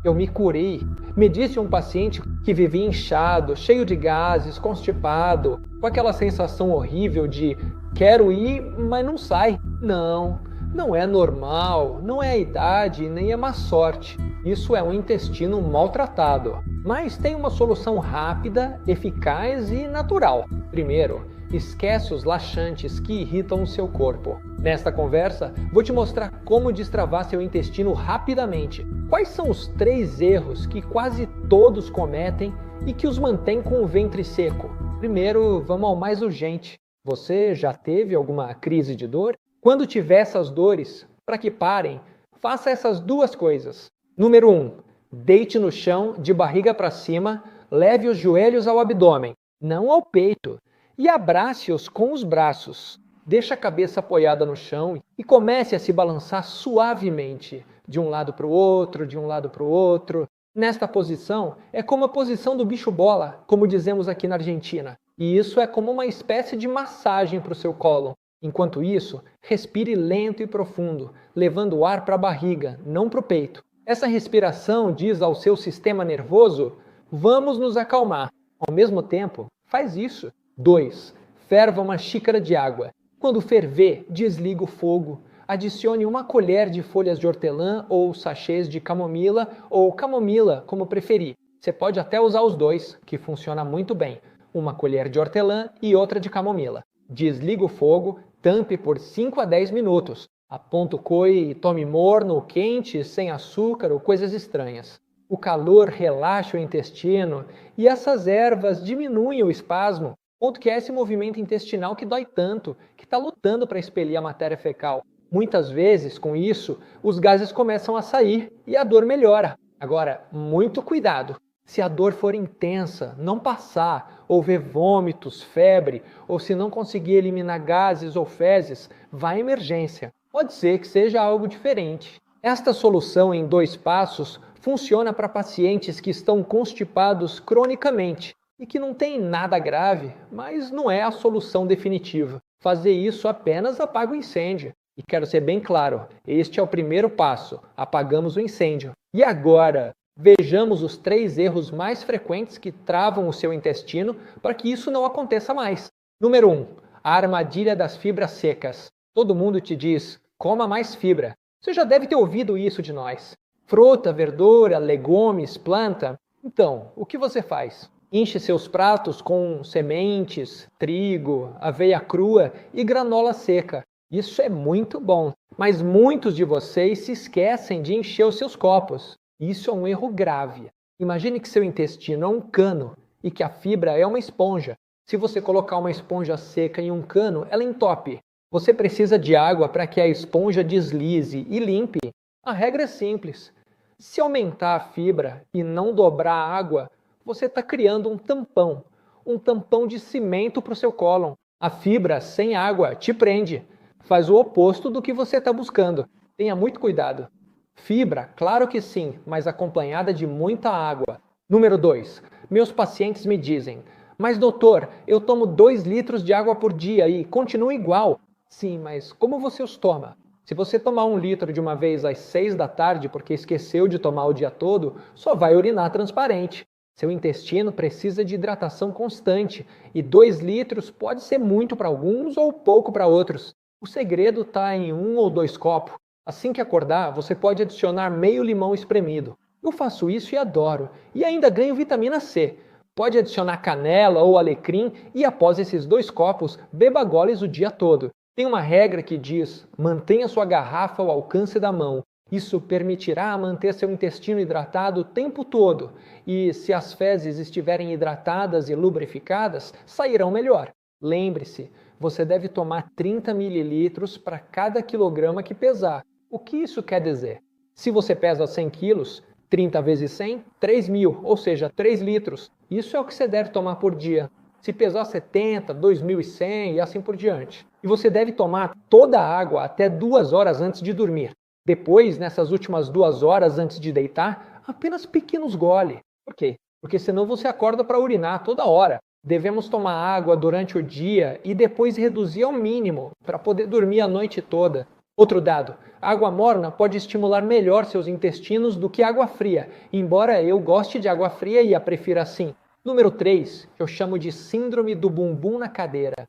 eu me curei. Me disse um paciente que vivia inchado, cheio de gases, constipado, com aquela sensação horrível de quero ir, mas não sai. Não, não é normal, não é a idade, nem é má sorte. Isso é um intestino maltratado. Mas tem uma solução rápida, eficaz e natural. Primeiro, esquece os laxantes que irritam o seu corpo. Nesta conversa, vou te mostrar como destravar seu intestino rapidamente. Quais são os 3 erros que quase todos cometem e que os mantém com o ventre seco? Primeiro, vamos ao mais urgente. Você já teve alguma crise de dor? Quando tiver essas dores, para que parem, faça essas 2 coisas. Número 1, deite no chão de barriga para cima, leve os joelhos ao abdômen, não ao peito, e abrace-os com os braços. Deixe a cabeça apoiada no chão e comece a se balançar suavemente, de um lado para o outro, de um lado para o outro. Nesta posição, é como a posição do bicho-bola, como dizemos aqui na Argentina. E isso é como uma espécie de massagem para o seu cólon. Enquanto isso, respire lento e profundo, levando o ar para a barriga, não para o peito. Essa respiração diz ao seu sistema nervoso, vamos nos acalmar. Ao mesmo tempo, faz isso. 2. Ferva uma xícara de água. Quando ferver, desliga o fogo. Adicione 1 colher de folhas de hortelã ou sachês de camomila ou camomila, como preferir. Você pode até usar os 2, que funciona muito bem. 1 colher de hortelã e outra de camomila. Desliga o fogo, tampe por 5 a 10 minutos. Aponta o coi e tome morno, quente, sem açúcar ou coisas estranhas. O calor relaxa o intestino e essas ervas diminuem o espasmo. Ponto que é esse movimento intestinal que dói tanto, que está lutando para expelir a matéria fecal. Muitas vezes, com isso, os gases começam a sair e a dor melhora. Agora, muito cuidado! Se a dor for intensa, não passar, houver vômitos, febre, ou se não conseguir eliminar gases ou fezes, vá à emergência. Pode ser que seja algo diferente. Esta solução em 2 passos funciona para pacientes que estão constipados cronicamente e que não tem nada grave, mas não é a solução definitiva. Fazer isso apenas apaga o incêndio. E quero ser bem claro, este é o primeiro passo, apagamos o incêndio. E agora, vejamos os 3 erros mais frequentes que travam o seu intestino para que isso não aconteça mais. Número 1, a armadilha das fibras secas. Todo mundo te diz, coma mais fibra. Você já deve ter ouvido isso de nós. Fruta, verdura, legumes, planta. Então, o que você faz? Enche seus pratos com sementes, trigo, aveia crua e granola seca. Isso é muito bom, mas muitos de vocês se esquecem de encher os seus copos. Isso é um erro grave. Imagine que seu intestino é um cano e que a fibra é uma esponja. Se você colocar uma esponja seca em um cano, ela entope. Você precisa de água para que a esponja deslize e limpe. A regra é simples. Se aumentar a fibra e não dobrar a água, você está criando um tampão de cimento para o seu cólon. A fibra sem água te prende, faz o oposto do que você está buscando. Tenha muito cuidado. Fibra, claro que sim, mas acompanhada de muita água. Número 2. Meus pacientes me dizem, mas doutor, eu tomo 2 litros de água por dia e continua igual. Sim, mas como você os toma? Se você tomar 1 litro de uma vez às 6 da tarde porque esqueceu de tomar o dia todo, só vai urinar transparente. Seu intestino precisa de hidratação constante e 2 litros pode ser muito para alguns ou pouco para outros. O segredo está em 1 ou 2 copos. Assim que acordar, você pode adicionar meio limão espremido. Eu faço isso e adoro. E ainda ganho vitamina C. Pode adicionar canela ou alecrim e após esses 2 copos, beba goles o dia todo. Tem uma regra que diz, mantenha sua garrafa ao alcance da mão. Isso permitirá manter seu intestino hidratado o tempo todo. E se as fezes estiverem hidratadas e lubrificadas, sairão melhor. Lembre-se, você deve tomar 30 ml para cada quilograma que pesar. O que isso quer dizer? Se você pesa 100 quilos, 30 vezes 100, 3.000, ou seja, 3 litros. Isso é o que você deve tomar por dia. Se pesar 70, 2.100 e assim por diante. E você deve tomar toda a água até 2 horas antes de dormir. Depois, nessas últimas 2 horas antes de deitar, apenas pequenos goles. Por quê? Porque senão você acorda para urinar toda hora. Devemos tomar água durante o dia e depois reduzir ao mínimo para poder dormir a noite toda. Outro dado, a água morna pode estimular melhor seus intestinos do que água fria, embora eu goste de água fria e a prefira assim. Número 3, eu chamo de síndrome do bumbum na cadeira.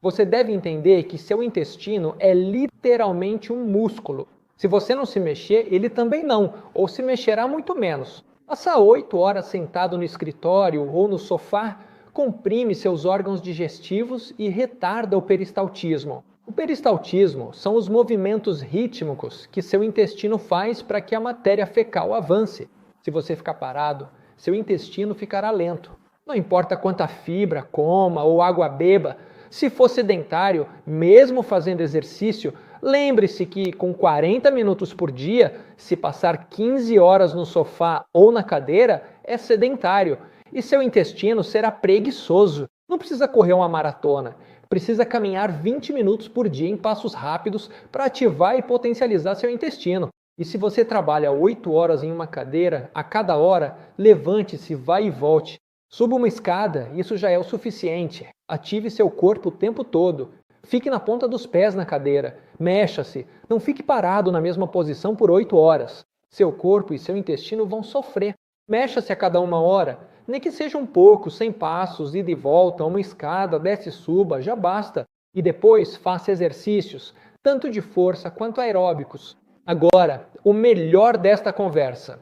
Você deve entender que seu intestino é literalmente um músculo. Se você não se mexer, ele também não, ou se mexerá muito menos. Passa 8 horas sentado no escritório ou no sofá, comprime seus órgãos digestivos e retarda o peristaltismo. O peristaltismo são os movimentos rítmicos que seu intestino faz para que a matéria fecal avance. Se você ficar parado, seu intestino ficará lento. Não importa quanta fibra coma ou água beba, se for sedentário, mesmo fazendo exercício, lembre-se que com 40 minutos por dia, se passar 15 horas no sofá ou na cadeira, é sedentário e seu intestino será preguiçoso. Não precisa correr uma maratona, precisa caminhar 20 minutos por dia em passos rápidos para ativar e potencializar seu intestino. E se você trabalha 8 horas em uma cadeira, a cada hora, levante-se, vá e volte. Suba uma escada, isso já é o suficiente. Ative seu corpo o tempo todo. Fique na ponta dos pés na cadeira. Mexa-se. Não fique parado na mesma posição por 8 horas. Seu corpo e seu intestino vão sofrer. Mexa-se a cada 1 hora. Nem que seja um pouco, 100 passos, ida e volta, uma escada, desce e suba, já basta. E depois faça exercícios, tanto de força quanto aeróbicos. Agora, o melhor desta conversa.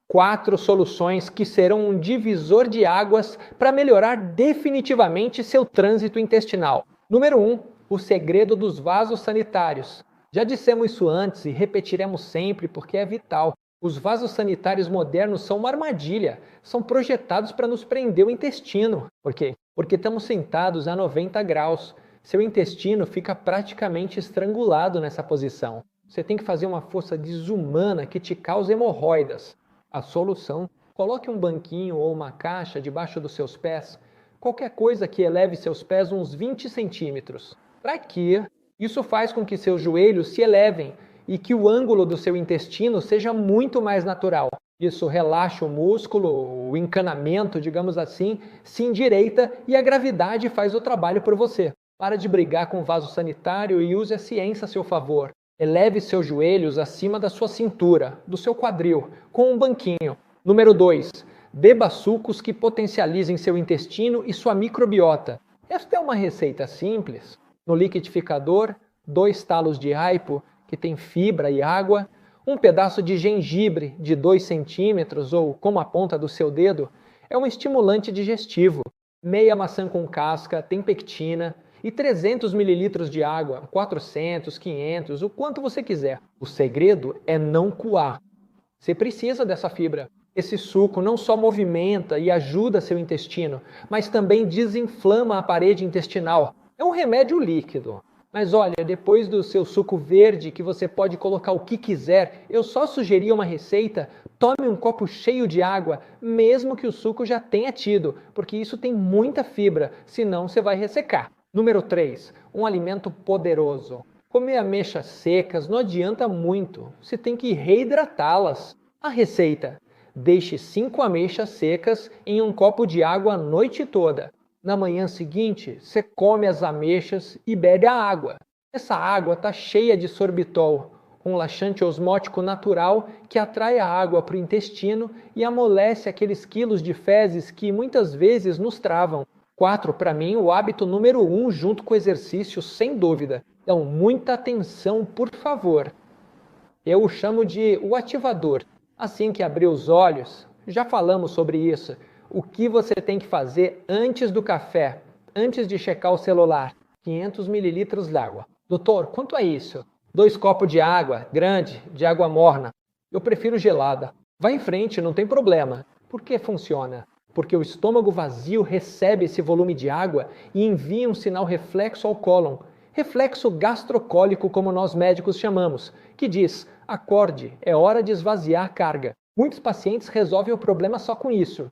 4 soluções que serão um divisor de águas para melhorar definitivamente seu trânsito intestinal. Número 1. O segredo dos vasos sanitários. Já dissemos isso antes e repetiremos sempre porque é vital. Os vasos sanitários modernos são uma armadilha. São projetados para nos prender o intestino. Por quê? Porque estamos sentados a 90 graus. Seu intestino fica praticamente estrangulado nessa posição. Você tem que fazer uma força desumana que te causa hemorroidas. A solução? Coloque um banquinho ou uma caixa debaixo dos seus pés. Qualquer coisa que eleve seus pés uns 20 centímetros. Para quê? Isso faz com que seus joelhos se elevem e que o ângulo do seu intestino seja muito mais natural. Isso relaxa o músculo, o encanamento, digamos assim, se endireita e a gravidade faz o trabalho por você. Para de brigar com o vaso sanitário e use a ciência a seu favor. Eleve seus joelhos acima da sua cintura, do seu quadril, com um banquinho. Número 2. Beba sucos que potencializem seu intestino e sua microbiota. Esta é uma receita simples. No liquidificador, 2 talos de aipo, que tem fibra e água, um pedaço de gengibre de 2 centímetros ou como a ponta do seu dedo, é um estimulante digestivo. Meia maçã com casca, tem pectina, e 300 ml de água, 400, 500, o quanto você quiser. O segredo é não coar. Você precisa dessa fibra. Esse suco não só movimenta e ajuda seu intestino, mas também desinflama a parede intestinal. É um remédio líquido. Mas olha, depois do seu suco verde, que você pode colocar o que quiser, eu só sugeri uma receita: tome um copo cheio de água, mesmo que o suco já tenha tido, porque isso tem muita fibra, senão você vai ressecar. Número 3. Um alimento poderoso. Comer ameixas secas não adianta muito, você tem que reidratá-las. A receita: deixe 5 ameixas secas em um copo de água a noite toda. Na manhã seguinte, você come as ameixas e bebe a água. Essa água está cheia de sorbitol, um laxante osmótico natural que atrai a água para o intestino e amolece aqueles quilos de fezes que muitas vezes nos travam. 4, para mim, o hábito número 1 junto com o exercício, sem dúvida. Então, muita atenção, por favor. Eu o chamo de o ativador. Assim que abrir os olhos, já falamos sobre isso. O que você tem que fazer antes do café, antes de checar o celular? 500 ml de água. Doutor, quanto é isso? 2 copos de água, grande, de água morna. Eu prefiro gelada. Vai em frente, não tem problema. Por que funciona? Porque o estômago vazio recebe esse volume de água e envia um sinal reflexo ao cólon. Reflexo gastrocólico, como nós médicos chamamos, que diz: acorde, é hora de esvaziar a carga. Muitos pacientes resolvem o problema só com isso.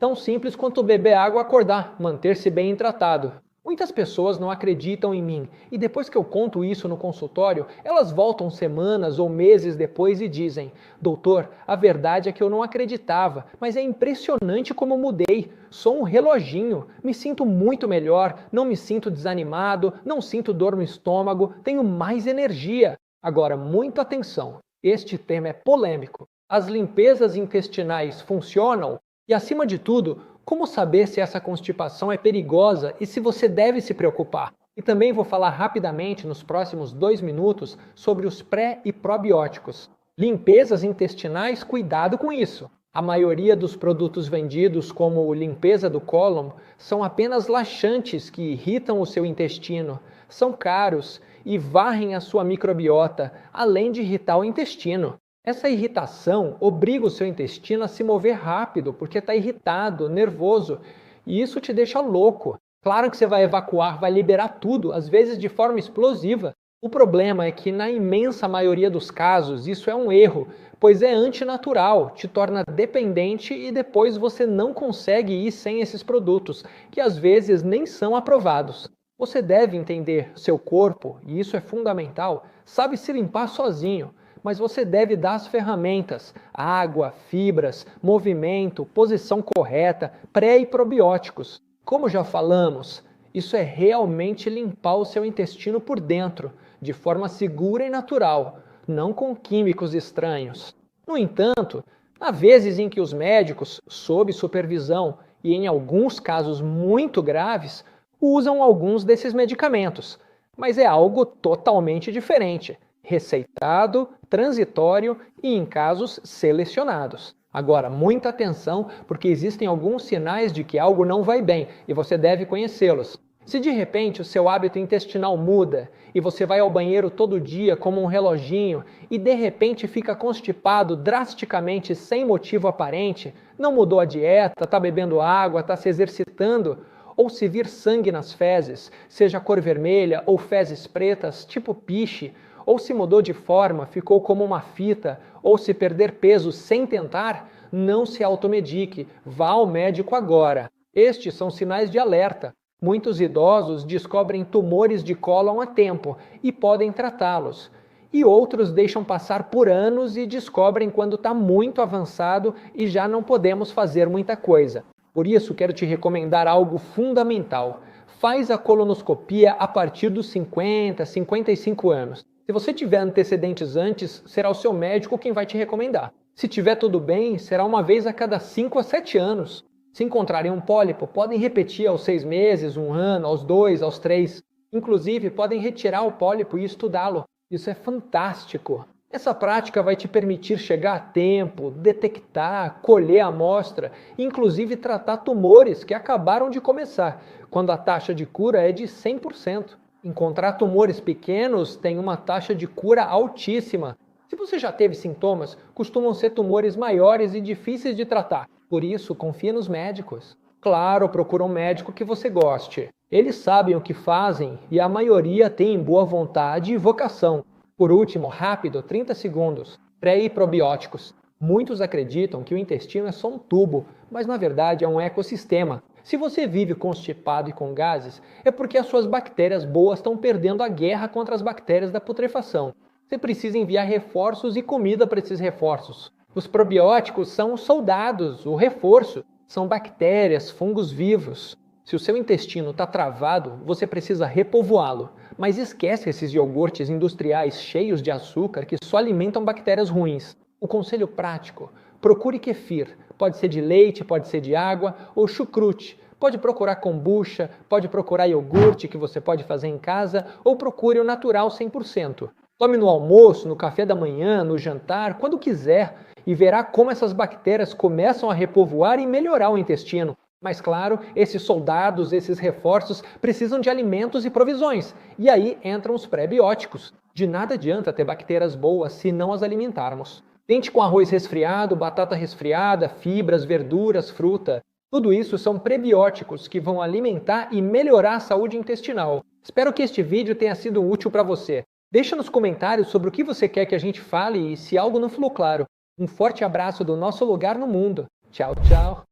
Tão simples quanto beber água e acordar, manter-se bem tratado. Muitas pessoas não acreditam em mim e depois que eu conto isso no consultório, elas voltam semanas ou meses depois e dizem: doutor, a verdade é que eu não acreditava, mas é impressionante como mudei. Sou um reloginho, me sinto muito melhor, não me sinto desanimado, não sinto dor no estômago, tenho mais energia. Agora, muita atenção, este tema é polêmico. As limpezas intestinais funcionam? E, acima de tudo, como saber se essa constipação é perigosa e se você deve se preocupar? E também vou falar rapidamente nos próximos 2 minutos sobre os pré e probióticos. Limpezas intestinais, cuidado com isso. A maioria dos produtos vendidos, como limpeza do cólon, são apenas laxantes que irritam o seu intestino. São caros e varrem a sua microbiota, além de irritar o intestino. Essa irritação obriga o seu intestino a se mover rápido, porque está irritado, nervoso, e isso te deixa louco. Claro que você vai evacuar, vai liberar tudo, às vezes de forma explosiva. O problema é que, na imensa maioria dos casos, isso é um erro, pois é antinatural, te torna dependente e depois você não consegue ir sem esses produtos, que às vezes nem são aprovados. Você deve entender seu corpo, e isso é fundamental, sabe se limpar sozinho, mas você deve dar as ferramentas, água, fibras, movimento, posição correta, pré e probióticos. Como já falamos, isso é realmente limpar o seu intestino por dentro, de forma segura e natural, não com químicos estranhos. No entanto, há vezes em que os médicos, sob supervisão e em alguns casos muito graves, usam alguns desses medicamentos, mas é algo totalmente diferente, receitado, transitório e em casos selecionados. Agora, muita atenção, porque existem alguns sinais de que algo não vai bem e você deve conhecê-los. Se de repente o seu hábito intestinal muda e você vai ao banheiro todo dia como um reloginho e de repente fica constipado drasticamente sem motivo aparente, não mudou a dieta, está bebendo água, está se exercitando, ou se vir sangue nas fezes, seja cor vermelha ou fezes pretas, tipo piche, ou se mudou de forma, ficou como uma fita, ou se perder peso sem tentar, não se automedique, vá ao médico agora. Estes são sinais de alerta. Muitos idosos descobrem tumores de cólon a tempo e podem tratá-los. E outros deixam passar por anos e descobrem quando está muito avançado e já não podemos fazer muita coisa. Por isso, quero te recomendar algo fundamental. Faz a colonoscopia a partir dos 50, 55 anos. Se você tiver antecedentes antes, será o seu médico quem vai te recomendar. Se tiver tudo bem, será uma vez a cada 5 a 7 anos. Se encontrarem um pólipo, podem repetir aos 6 meses, 1 ano, aos 2, aos 3. Inclusive, podem retirar o pólipo e estudá-lo. Isso é fantástico. Essa prática vai te permitir chegar a tempo, detectar, colher a amostra, inclusive tratar tumores que acabaram de começar, quando a taxa de cura é de 100%. Encontrar tumores pequenos tem uma taxa de cura altíssima. Se você já teve sintomas, costumam ser tumores maiores e difíceis de tratar. Por isso, confie nos médicos. Claro, procura um médico que você goste. Eles sabem o que fazem e a maioria tem boa vontade e vocação. Por último, rápido, 30 segundos, pré e probióticos. Muitos acreditam que o intestino é só um tubo, mas na verdade é um ecossistema. Se você vive constipado e com gases, é porque as suas bactérias boas estão perdendo a guerra contra as bactérias da putrefação. Você precisa enviar reforços e comida para esses reforços. Os probióticos são os soldados, o reforço. São bactérias, fungos vivos. Se o seu intestino está travado, você precisa repovoá-lo. Mas esquece esses iogurtes industriais cheios de açúcar que só alimentam bactérias ruins. O conselho prático: procure kefir. Pode ser de leite, pode ser de água, ou chucrute. Pode procurar kombucha, pode procurar iogurte que você pode fazer em casa, ou procure o natural 100%. Tome no almoço, no café da manhã, no jantar, quando quiser, e verá como essas bactérias começam a repovoar e melhorar o intestino. Mas claro, esses soldados, esses reforços precisam de alimentos e provisões. E aí entram os pré-bióticos. De nada adianta ter bactérias boas se não as alimentarmos. Tente com arroz resfriado, batata resfriada, fibras, verduras, fruta. Tudo isso são prebióticos que vão alimentar e melhorar a saúde intestinal. Espero que este vídeo tenha sido útil para você. Deixa nos comentários sobre o que você quer que a gente fale e se algo não ficou claro. Um forte abraço do nosso lugar no mundo. Tchau, tchau.